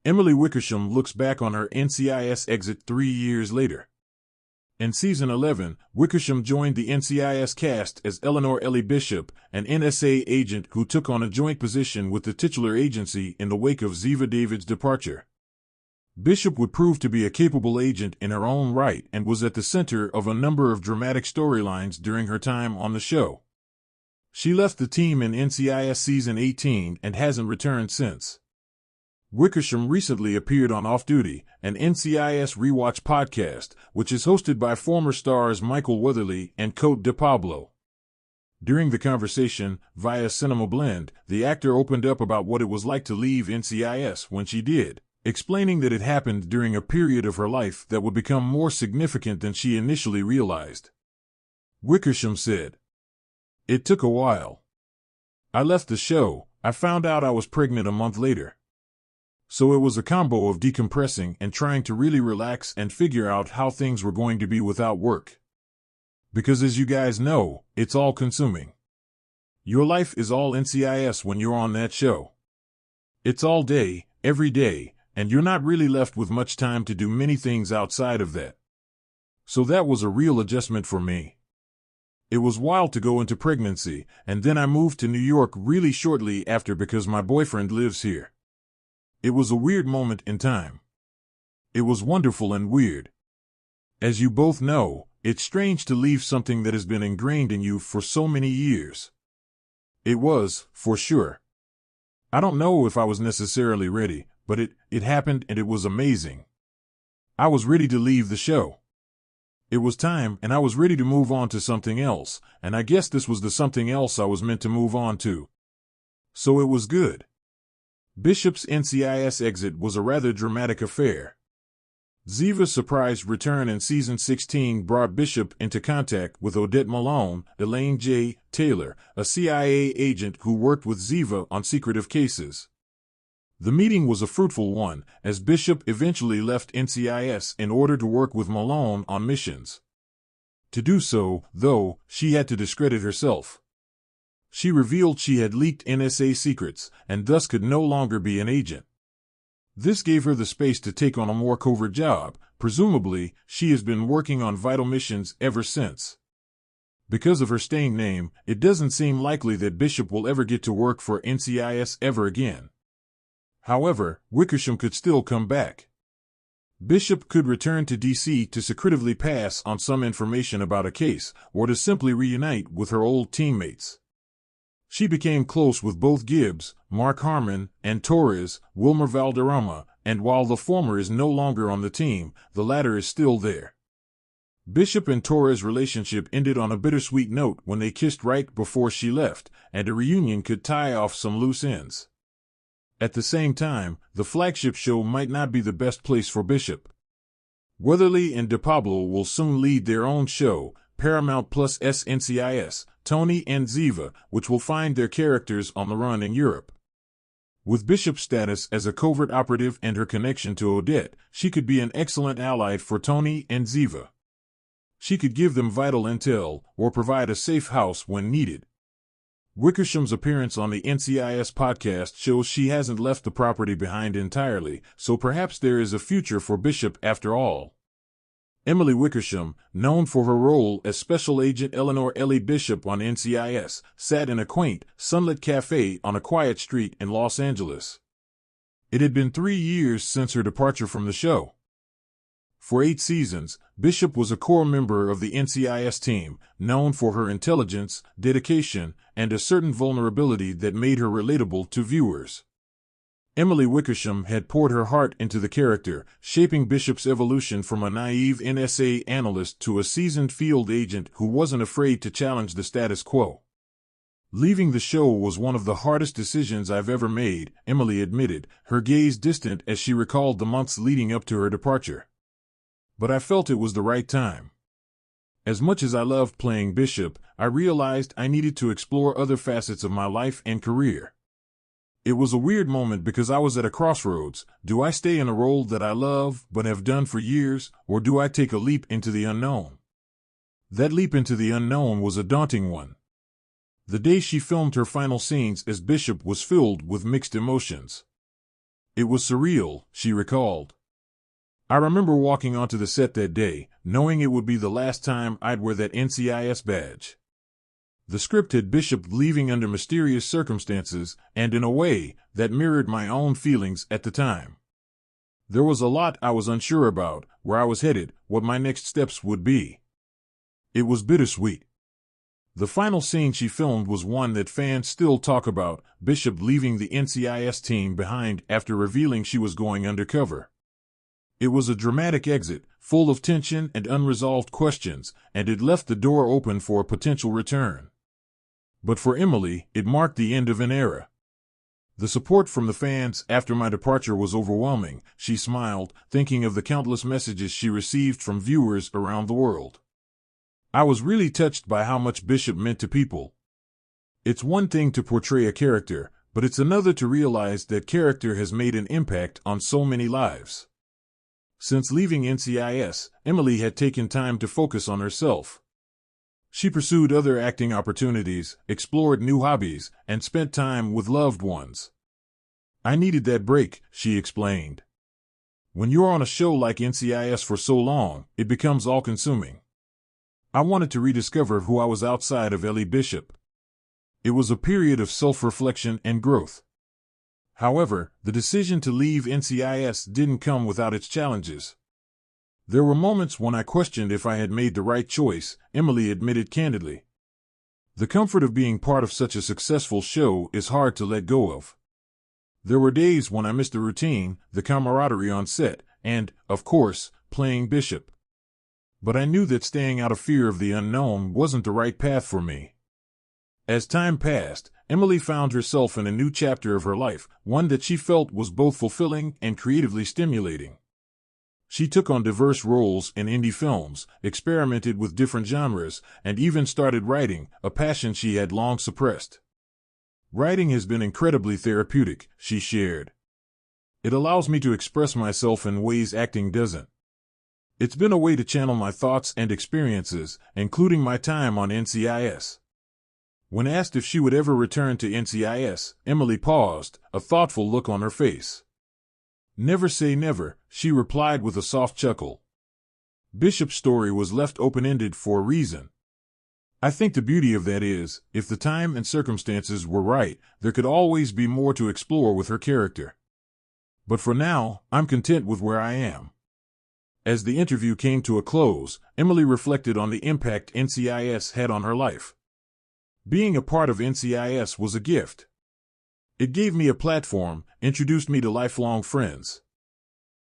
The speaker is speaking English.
Emily Wickersham looks back on her NCIS exit 3 years later. In Season 11, Wickersham joined the NCIS cast as Eleanor Ellie Bishop, an NSA agent who took on a joint position with the titular agency in the wake of Ziva David's departure. Bishop would prove to be a capable agent in her own right and was at the center of a number of dramatic storylines during her time on the show. She left the team in NCIS Season 18 and hasn't returned since. Wickersham recently appeared on Off Duty, an NCIS rewatch podcast, which is hosted by former stars Michael Weatherly and Cote DePablo. During the conversation, via Cinema Blend, the actor opened up about what it was like to leave NCIS when she did, explaining that it happened during a period of her life that would become more significant than she initially realized. Wickersham said, "It took a while. I left the show. I found out I was pregnant a month later. So it was a combo of decompressing and trying to really relax and figure out how things were going to be without work. Because as you guys know, it's all consuming. Your life is all NCIS when you're on that show. It's all day, every day, and you're not really left with much time to do many things outside of that. So that was a real adjustment for me. It was wild to go into pregnancy, and then I moved to New York really shortly after because my boyfriend lives here. It was a weird moment in time. It was wonderful and weird. As you both know, it's strange to leave something that has been ingrained in you for so many years. It was, for sure. I don't know if I was necessarily ready, but it happened and it was amazing. I was ready to leave the show. It was time and I was ready to move on to something else, and I guess this was the something else I was meant to move on to. So it was good." Bishop's NCIS exit was a rather dramatic affair. Ziva's surprise return in Season 16 brought Bishop into contact with Odette Malone, Elaine J. Taylor, a CIA agent who worked with Ziva on secretive cases. The meeting was a fruitful one, as Bishop eventually left NCIS in order to work with Malone on missions. To do so, though, she had to discredit herself. She revealed she had leaked NSA secrets, and thus could no longer be an agent. This gave her the space to take on a more covert job. Presumably, she has been working on vital missions ever since. Because of her stained name, it doesn't seem likely that Bishop will ever get to work for NCIS ever again. However, Wickersham could still come back. Bishop could return to DC to secretively pass on some information about a case, or to simply reunite with her old teammates. She became close with both Gibbs, Mark Harmon, and Torres, Wilmer Valderrama, and while the former is no longer on the team, the latter is still there. Bishop and Torres' relationship ended on a bittersweet note when they kissed right before she left, and a reunion could tie off some loose ends. At the same time, the flagship show might not be the best place for Bishop. Weatherly and DePablo will soon lead their own show, Paramount Plus NCIS, Tony and Ziva, which will find their characters on the run in Europe. With Bishop's status as a covert operative and her connection to Odette, she could be an excellent ally for Tony and Ziva. She could give them vital intel, or provide a safe house when needed. Wickersham's appearance on the NCIS podcast shows she hasn't left the property behind entirely, so perhaps there is a future for Bishop after all. Emily Wickersham, known for her role as Special Agent Eleanor Ellie Bishop on NCIS, sat in a quaint, sunlit cafe on a quiet street in Los Angeles. It had been 3 years since her departure from the show. For 8 seasons, Bishop was a core member of the NCIS team, known for her intelligence, dedication, and a certain vulnerability that made her relatable to viewers. Emily Wickersham had poured her heart into the character, shaping Bishop's evolution from a naive NSA analyst to a seasoned field agent who wasn't afraid to challenge the status quo. Leaving the show was one of the hardest decisions I've ever made, Emily admitted, her gaze distant as she recalled the months leading up to her departure. But I felt it was the right time. As much as I loved playing Bishop, I realized I needed to explore other facets of my life and career. It was a weird moment because I was at a crossroads. Do I stay in a role that I love but have done for years, or do I take a leap into the unknown? That leap into the unknown was a daunting one. The day she filmed her final scenes as Bishop was filled with mixed emotions. It was surreal, she recalled. I remember walking onto the set that day, knowing it would be the last time I'd wear that NCIS badge. The script had Bishop leaving under mysterious circumstances, and in a way that mirrored my own feelings at the time. There was a lot I was unsure about, where I was headed, what my next steps would be. It was bittersweet. The final scene she filmed was one that fans still talk about, Bishop leaving the NCIS team behind after revealing she was going undercover. It was a dramatic exit, full of tension and unresolved questions, and it left the door open for a potential return. But for Emily, it marked the end of an era. The support from the fans after my departure was overwhelming, she smiled, thinking of the countless messages she received from viewers around the world. I was really touched by how much Bishop meant to people. It's one thing to portray a character, but it's another to realize that character has made an impact on so many lives. Since leaving NCIS, Emily had taken time to focus on herself. She pursued other acting opportunities, explored new hobbies, and spent time with loved ones. I needed that break, she explained. When you're on a show like NCIS for so long, it becomes all-consuming. I wanted to rediscover who I was outside of Ellie Bishop. It was a period of self-reflection and growth. However, the decision to leave NCIS didn't come without its challenges. There were moments when I questioned if I had made the right choice, Emily admitted candidly. The comfort of being part of such a successful show is hard to let go of. There were days when I missed the routine, the camaraderie on set, and, of course, playing Bishop. But I knew that staying out of fear of the unknown wasn't the right path for me. As time passed, Emily found herself in a new chapter of her life, one that she felt was both fulfilling and creatively stimulating. She took on diverse roles in indie films, experimented with different genres, and even started writing, a passion she had long suppressed. Writing has been incredibly therapeutic, she shared. It allows me to express myself in ways acting doesn't. It's been a way to channel my thoughts and experiences, including my time on NCIS. When asked if she would ever return to NCIS, Emily paused, a thoughtful look on her face. Never say never, she replied with a soft chuckle. Bishop's story was left open-ended for a reason. I think the beauty of that is, if the time and circumstances were right, there could always be more to explore with her character. But for now, I'm content with where I am. As the interview came to a close, Emily reflected on the impact NCIS had on her life. Being a part of NCIS was a gift. It gave me a platform, introduced me to lifelong friends.